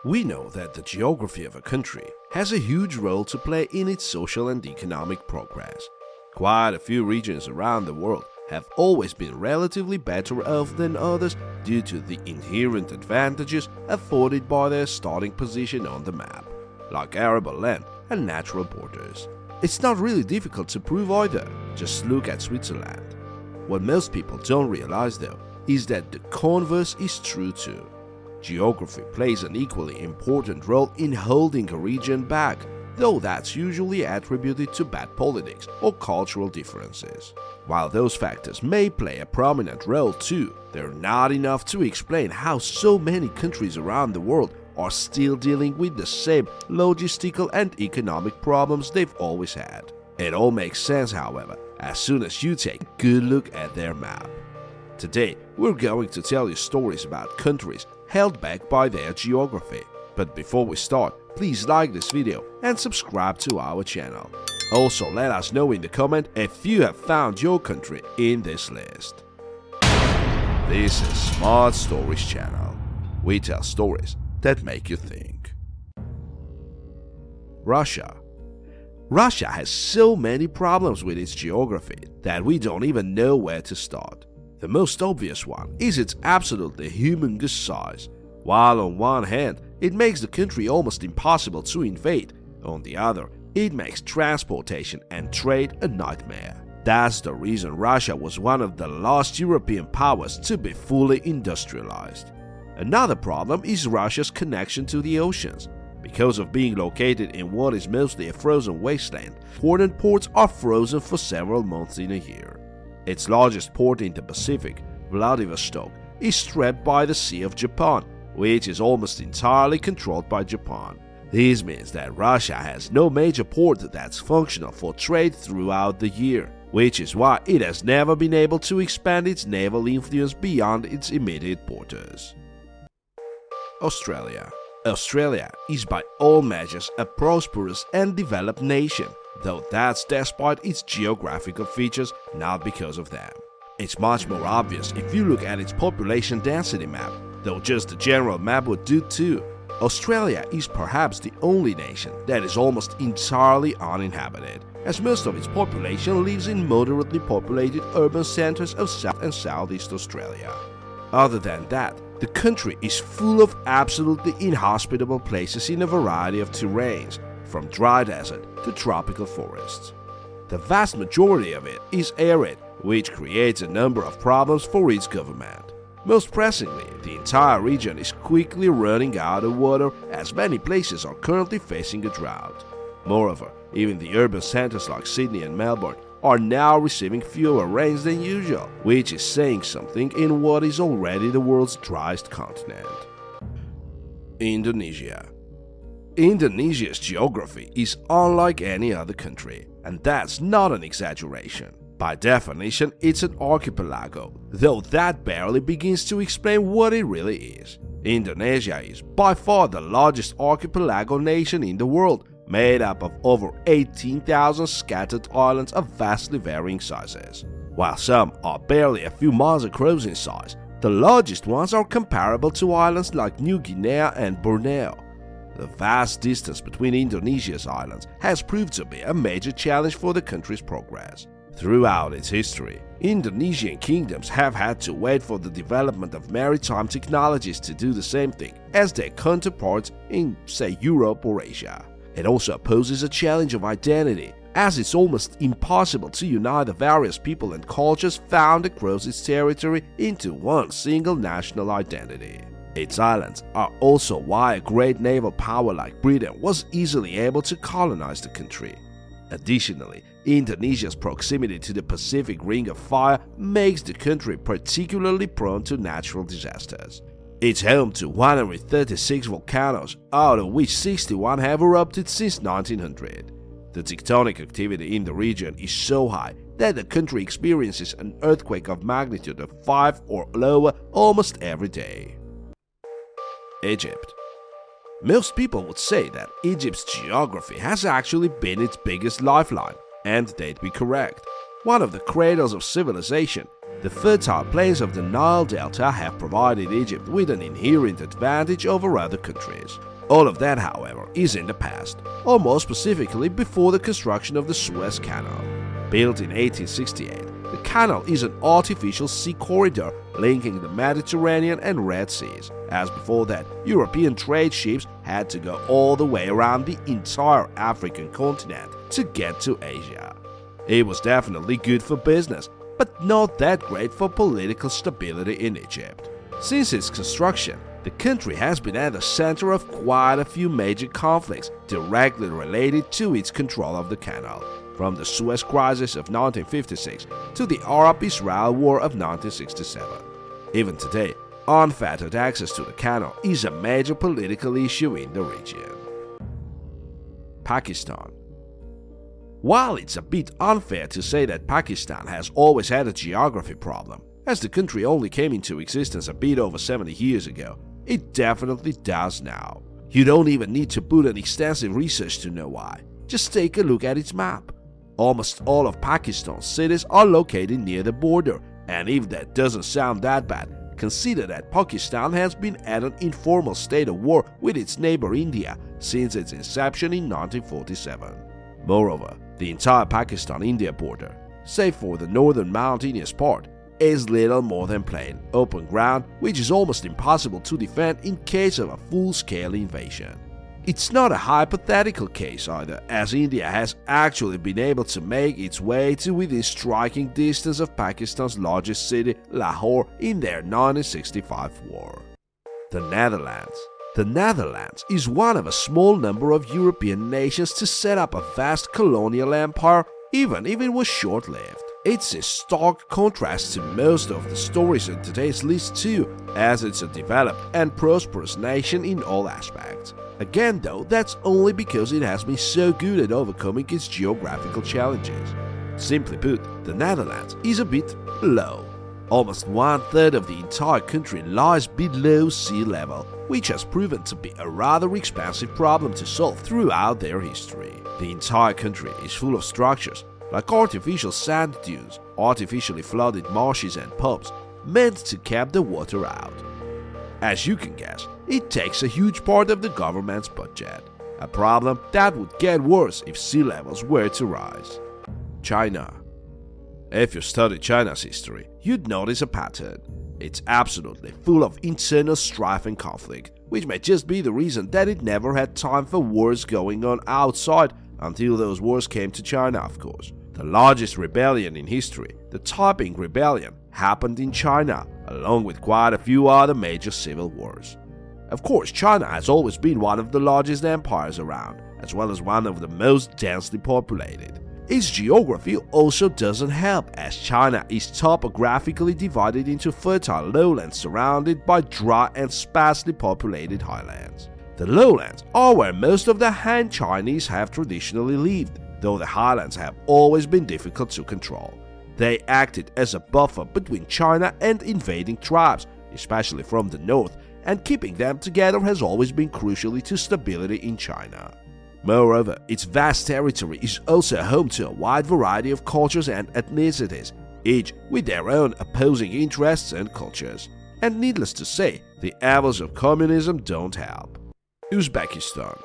We know that the geography of a country has a huge role to play in its social and economic progress. Quite a few regions around the world have always been relatively better off than others due to the inherent advantages afforded by their starting position on the map, like arable land and natural borders. It's not really difficult to prove either, just look at Switzerland. What most people don't realize though is that the converse is true too. Geography plays an equally important role in holding a region back, though that's usually attributed to bad politics or cultural differences. While those factors may play a prominent role too, they're not enough to explain how so many countries around the world are still dealing with the same logistical and economic problems they've always had. It all makes sense, however, as soon as you take a good look at their map. Today, we're going to tell you stories about countries held back by their geography. But before we start, please like this video and subscribe to our channel. Also, let us know in the comment if you have found your country in this list. This is Smart Stories channel. We tell stories that make you think. Russia. Russia has so many problems with its geography that we don't even know where to start. The most obvious one is its absolutely humongous size. While on one hand, it makes the country almost impossible to invade, on the other, it makes transportation and trade a nightmare. That's the reason Russia was one of the last European powers to be fully industrialized. Another problem is Russia's connection to the oceans. Because of being located in what is mostly a frozen wasteland, important ports are frozen for several months in a year. Its largest port in the Pacific, Vladivostok, is strapped by the Sea of Japan, which is almost entirely controlled by Japan. This means that Russia has no major port that's functional for trade throughout the year, which is why it has never been able to expand its naval influence beyond its immediate borders. Australia. Australia is by all measures a prosperous and developed nation, though that's despite its geographical features, not because of them. It's much more obvious if you look at its population density map, though just a general map would do too. Australia is perhaps the only nation that is almost entirely uninhabited, as most of its population lives in moderately populated urban centers of South and Southeast Australia. Other than that, the country is full of absolutely inhospitable places in a variety of terrains, from dry desert to tropical forests. The vast majority of it is arid, which creates a number of problems for its government. Most pressingly, the entire region is quickly running out of water, as many places are currently facing a drought. Moreover, even the urban centers like Sydney and Melbourne are now receiving fewer rains than usual, which is saying something in what is already the world's driest continent. Indonesia. Indonesia's geography is unlike any other country, and that's not an exaggeration. By definition, it's an archipelago, though that barely begins to explain what it really is. Indonesia is by far the largest archipelago nation in the world, made up of over 18,000 scattered islands of vastly varying sizes. While some are barely a few miles across in size, the largest ones are comparable to islands like New Guinea and Borneo. The vast distance between Indonesia's islands has proved to be a major challenge for the country's progress. Throughout its history, Indonesian kingdoms have had to wait for the development of maritime technologies to do the same thing as their counterparts in, say, Europe or Asia. It also poses a challenge of identity, as it's almost impossible to unite the various people and cultures found across its territory into one single national identity. Its islands are also why a great naval power like Britain was easily able to colonize the country. Additionally, Indonesia's proximity to the Pacific Ring of Fire makes the country particularly prone to natural disasters. It's home to 136 volcanoes, out of which 61 have erupted since 1900. The tectonic activity in the region is so high that the country experiences an earthquake of magnitude of 5 or lower almost every day. Egypt. Most people would say that Egypt's geography has actually been its biggest lifeline, and they'd be correct. One of the cradles of civilization, The fertile plains of the Nile Delta have provided Egypt with an inherent advantage over other countries. All of that, however, is in the past, or more specifically before the construction of the Suez Canal. Built in 1868, the canal is an artificial sea corridor linking the Mediterranean and Red Seas, as before that, European trade ships had to go all the way around the entire African continent to get to Asia. It was definitely good for business, but not that great for political stability in Egypt. Since its construction, the country has been at the center of quite a few major conflicts directly related to its control of the canal, from the Suez Crisis of 1956 to the Arab-Israel War of 1967. Even today, unfettered access to the canal is a major political issue in the region. Pakistan. While it's a bit unfair to say that Pakistan has always had a geography problem, as the country only came into existence a bit over 70 years ago, it definitely does now. You don't even need to put in extensive research to know why. Just take a look at its map. Almost all of Pakistan's cities are located near the border, and if that doesn't sound that bad, consider that Pakistan has been at an informal state of war with its neighbor India since its inception in 1947. Moreover, the entire Pakistan-India border, save for the northern mountainous part, is little more than plain, open ground which is almost impossible to defend in case of a full-scale invasion. It's not a hypothetical case either, as India has actually been able to make its way to within striking distance of Pakistan's largest city, Lahore, in their 1965 war. The Netherlands. The Netherlands is one of a small number of European nations to set up a vast colonial empire, even if it was short-lived. It's in stark contrast to most of the stories in today's list too, as it's a developed and prosperous nation in all aspects. Again though, that's only because it has been so good at overcoming its geographical challenges. Simply put, the Netherlands is a bit low. Almost 1/3 of the entire country lies below sea level, which has proven to be a rather expensive problem to solve throughout their history. The entire country is full of structures like artificial sand dunes, artificially flooded marshes and pumps, meant to keep the water out. As you can guess, it takes a huge part of the government's budget, a problem that would get worse if sea levels were to rise. China. If you study China's history, you'd notice a pattern. It's absolutely full of internal strife and conflict, which may just be the reason that it never had time for wars going on outside until those wars came to China, of course. The largest rebellion in history, the Taiping Rebellion, happened in China, along with quite a few other major civil wars. Of course, China has always been one of the largest empires around, as well as one of the most densely populated. Its geography also doesn't help, as China is topographically divided into fertile lowlands surrounded by dry and sparsely populated highlands. The lowlands are where most of the Han Chinese have traditionally lived, though the highlands have always been difficult to control. They acted as a buffer between China and invading tribes, especially from the north, and keeping them together has always been crucial to stability in China. Moreover, its vast territory is also home to a wide variety of cultures and ethnicities, each with their own opposing interests and cultures. And needless to say, the evils of communism don't help. Uzbekistan.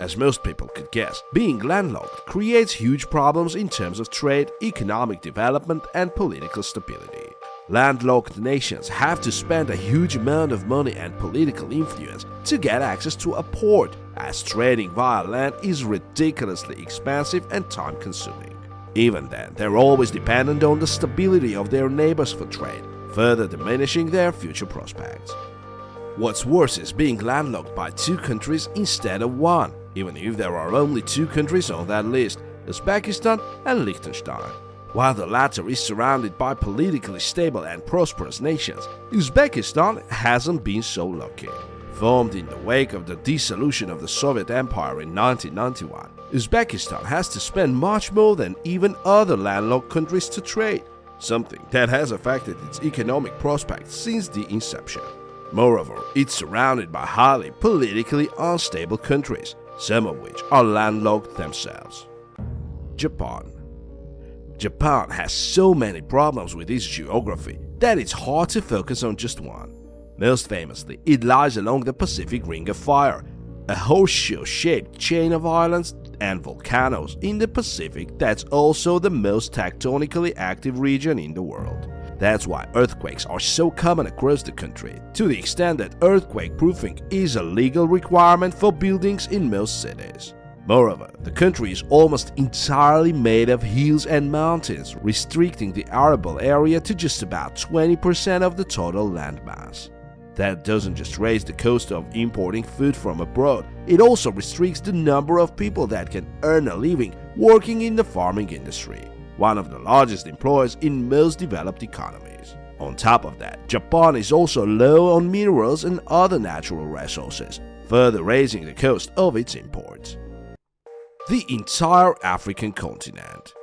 As most people could guess, being landlocked creates huge problems in terms of trade, economic development, and political stability. Landlocked nations have to spend a huge amount of money and political influence to get access to a port, as trading via land is ridiculously expensive and time-consuming. Even then, they're always dependent on the stability of their neighbors for trade, further diminishing their future prospects. What's worse is being landlocked by two countries instead of one, even if there are only two countries on that list, Uzbekistan and Liechtenstein. While the latter is surrounded by politically stable and prosperous nations, Uzbekistan hasn't been so lucky. Formed in the wake of the dissolution of the Soviet Empire in 1991, Uzbekistan has to spend much more than even other landlocked countries to trade, something that has affected its economic prospects since the inception. Moreover, it's surrounded by highly politically unstable countries, some of which are landlocked themselves. Japan. Japan has so many problems with its geography that it's hard to focus on just one. Most famously, it lies along the Pacific Ring of Fire, a horseshoe-shaped chain of islands and volcanoes in the Pacific that's also the most tectonically active region in the world. That's why earthquakes are so common across the country, to the extent that earthquake-proofing is a legal requirement for buildings in most cities. Moreover, the country is almost entirely made of hills and mountains, restricting the arable area to just about 20% of the total landmass. That doesn't just raise the cost of importing food from abroad, it also restricts the number of people that can earn a living working in the farming industry, one of the largest employers in most developed economies. On top of that, Japan is also low on minerals and other natural resources, further raising the cost of its imports. The entire African continent.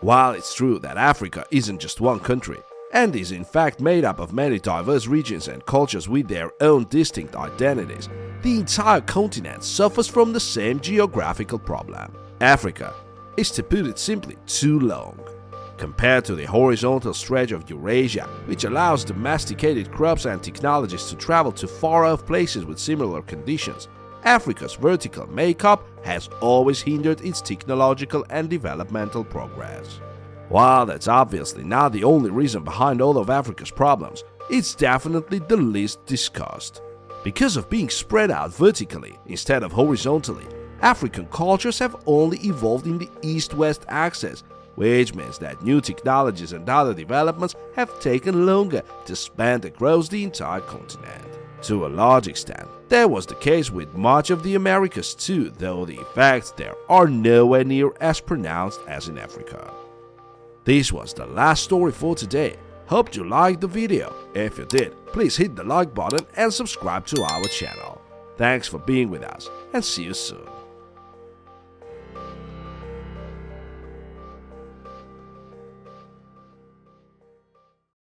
While it's true that Africa isn't just one country, and is in fact made up of many diverse regions and cultures with their own distinct identities, the entire continent suffers from the same geographical problem. Africa is, to put it simply, too long. Compared to the horizontal stretch of Eurasia, which allows domesticated crops and technologies to travel to far-off places with similar conditions, Africa's vertical makeup has always hindered its technological and developmental progress. While that's obviously not the only reason behind all of Africa's problems, it's definitely the least discussed. Because of being spread out vertically instead of horizontally, African cultures have only evolved in the east-west axis, which means that new technologies and other developments have taken longer to span across the entire continent. To a large extent, that was the case with much of the Americas too, though the effects there are nowhere near as pronounced as in Africa. This was the last story for today. Hope you liked the video. If you did, please hit the like button and subscribe to our channel. Thanks for being with us, and see you soon.